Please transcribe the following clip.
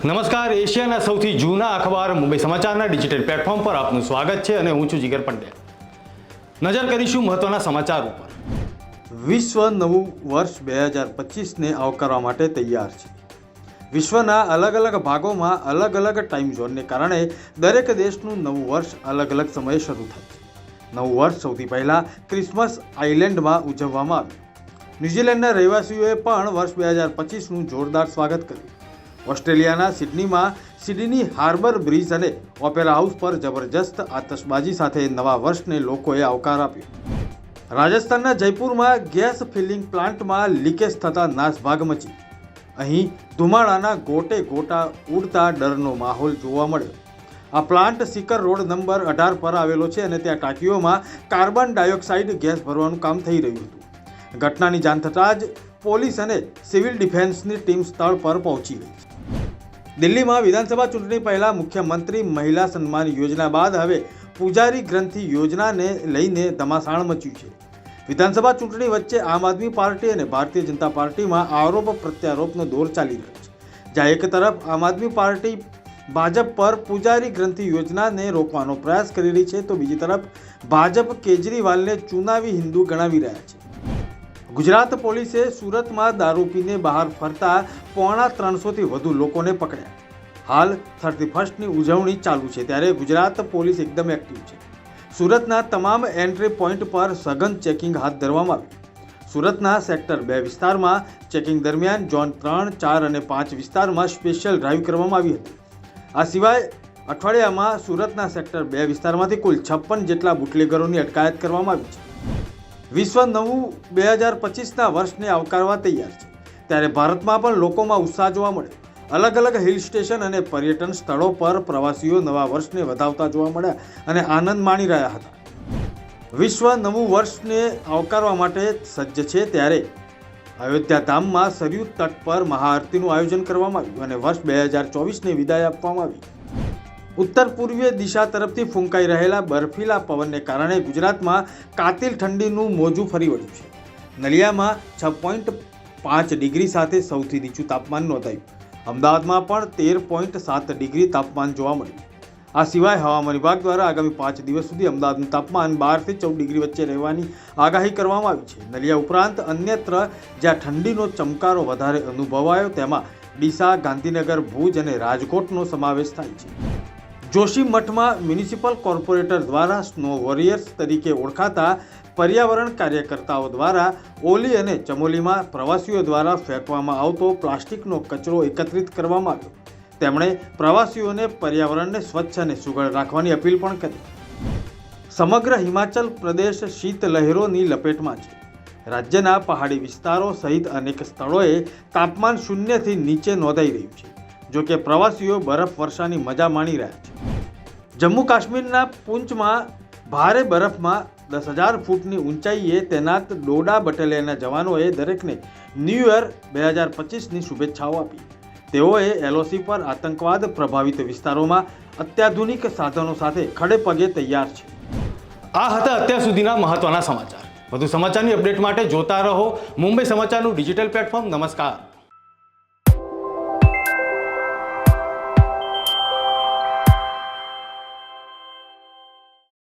નમસ્કાર, એશિયાના સૌથી જૂના અખબાર મુંબઈ સમાચારના ડિજિટલ પ્લેટફોર્મ પર આપનું સ્વાગત છે અને હું છું જીગર પંડ્યા। નજર કરીશું મહત્વના સમાચાર ઉપર। વિશ્વ નવું વર્ષ 2025ને આવકારવા માટે તૈયાર છે। વિશ્વના અલગ અલગ ભાગોમાં અલગ અલગ ટાઈમ ઝોનને કારણે દરેક દેશનું નવું વર્ષ અલગ અલગ સમયે શરૂ થાય છે। નવું વર્ષ સૌથી પહેલા ક્રિસમસ આઇલેન્ડમાં ઉજવવામાં આવ્યું। ન્યૂઝીલેન્ડના રહેવાસીઓએ પણ વર્ષ 2025નું જોરદાર સ્વાગત કર્યું। ઓસ્ટ્રેલિયાના સિડનીમાં સિડની હાર્બર બ્રિજ અને ઓપેરા હાઉસ પર જબરજસ્ત આતશબાજી સાથે નવા વર્ષને લોકોએ આવકાર આપ્યો। રાજસ્થાનના જયપુરમાં ગેસ ફિલિંગ પ્લાન્ટમાં લીકેજ થતાં નાસભાગ મચી। અહીં ધુમાડાના ગોટે ગોટા ઉડતા ડરનો માહોલ જોવા મળ્યો। આ પ્લાન્ટ સિકર રોડ નંબર 18 પર આવેલો છે અને ત્યાં ટાંકીઓમાં કાર્બન ડાયોક્સાઇડ ગેસ ભરવાનું કામ થઈ રહ્યું હતું। ઘટનાની જાણ થતાં જ પોલીસ અને સિવિલ ડિફેન્સની ટીમ સ્થળ પર પહોંચી ગઈ છે। દિલ્હીમાં વિધાનસભા ચૂંટણી પહેલા મુખ્યમંત્રી મહિલા સન્માન યોજના બાદ હવે પૂજારી ગ્રંથિ યોજનાને લઈને ધમાસાણ મચ્યું છે। વિધાનસભા ચૂંટણી વચ્ચે આમ આદમી પાર્ટી અને ભારતીય જનતા પાર્ટીમાં આરોપ પ્રત્યારોપનો દોર ચાલી રહ્યો છે, જ્યાં એક તરફ આમ આદમી પાર્ટી ભાજપ પર પૂજારી ગ્રંથિ યોજનાને રોકવાનો પ્રયાસ કરી રહી છે, તો બીજી તરફ ભાજપ કેજરીવાલને ચુનાવી હિન્દુ ગણાવી રહ્યા છે। ગુજરાત પોલીસે સુરતમાં દારૂ પીને બહાર ફરતા 350થી વધુ લોકોને પકડ્યા। હાલ 31સ્ટની ઉજવણી ચાલુ છે, ત્યારે ગુજરાત પોલીસ એકદમ એક્ટિવ છે। સુરતના તમામ એન્ટ્રી પોઈન્ટ પર સઘન ચેકિંગ હાથ ધરવામાં આવ્યું। સુરતના સેક્ટર 2 વિસ્તારમાં ચેકિંગ દરમિયાન ઝોન 3, 4 અને 5 વિસ્તારમાં સ્પેશિયલ ડ્રાઈવ કરવામાં આવી હતી। આ સિવાય અઠવાડિયામાં સુરતના સેક્ટર 2 વિસ્તારમાંથી કુલ 56 જેટલા બુટલેગરોની અટકાયત કરવામાં આવી છે। વિશ્વ નવું 2025ના વર્ષને આવકારવા તૈયાર છે, ત્યારે ભારતમાં પણ લોકોમાં ઉત્સાહ જોવા મળ્યો। અલગ અલગ હિલ સ્ટેશન અને પર્યટન સ્થળો પર પ્રવાસીઓ નવા વર્ષને વધાવતા જોવા મળ્યા અને આનંદ માણી રહ્યા હતા। વિશ્વ નવું વર્ષને આવકારવા માટે સજ્જ છે, ત્યારે અયોધ્યા ધામમાં સરયુ તટ પર મહાઆરતીનું આયોજન કરવામાં આવ્યું અને વર્ષ 2024ને વિદાય આપવામાં આવી। ઉત્તર પૂર્વીય દિશા તરફથી ફૂંકાઈ રહેલા બર્ફીલા પવનને કારણે ગુજરાતમાં કાતિલ ઠંડીનું મોજું ફરી વળ્યું છે। નલિયામાં 6.5 ડિગ્રી સાથે સૌથી નીચું તાપમાન નોંધાયું। અમદાવાદમાં પણ 13.7 ડિગ્રી તાપમાન જોવા મળ્યું। આ સિવાય હવામાન વિભાગ દ્વારા આગામી 5 દિવસ સુધી અમદાવાદનું તાપમાન 12 થી 14 ડિગ્રી વચ્ચે રહેવાની આગાહી કરવામાં આવી છે। નલિયા ઉપરાંત અન્યત્ર જ્યાં ઠંડીનો ચમકારો વધારે અનુભવાયો તેમાં ડીસા, ગાંધીનગર, ભુજ અને રાજકોટનો સમાવેશ થાય છે। જોશીમઠમાં મ્યુનિસિપલ કોર્પોરેટર દ્વારા સ્નો વોરિયર્સ તરીકે ઓળખાતા પર્યાવરણ કાર્યકર્તાઓ દ્વારા ઓલી અને ચમોલીમાં પ્રવાસીઓ દ્વારા ફેંકવામાં આવતો પ્લાસ્ટિકનો કચરો એકત્રિત કરવામાં આવ્યો। તેમણે પ્રવાસીઓને પર્યાવરણને સ્વચ્છ અને સુઘડ રાખવાની અપીલ પણ કરી। સમગ્ર હિમાચલ પ્રદેશ શીત લહેરોની લપેટમાં છે। રાજ્યના પહાડી વિસ્તારો સહિત અનેક સ્થળોએ તાપમાન 0થી નીચે નોંધાઈ રહ્યું છે, જો કે પ્રવાસીઓ બરફ વર્ષાની મજા માણી રહ્યા છે। જમ્મુ કાશ્મીરના પૂંચમાં ભારે બરફમાં 10,000 ફૂટની ઊંચાઈએ તૈનાત ડોડા બટાલિયનના જવાનોએ દરેકને ન્યૂ યર 2025ની શુભેચ્છાઓ આપી। તેઓએ એલઓસી પર આતંકવાદ પ્રભાવિત વિસ્તારોમાં અત્યાધુનિક સાધનો સાથે ખડે પગે તૈયાર છે। આ હતા અત્યાર સુધીના મહત્વના સમાચાર। વધુ સમાચારની અપડેટ માટે જોતા રહો મુંબઈ સમાચારનું ડિજિટલ પ્લેટફોર્મ। નમસ્કાર।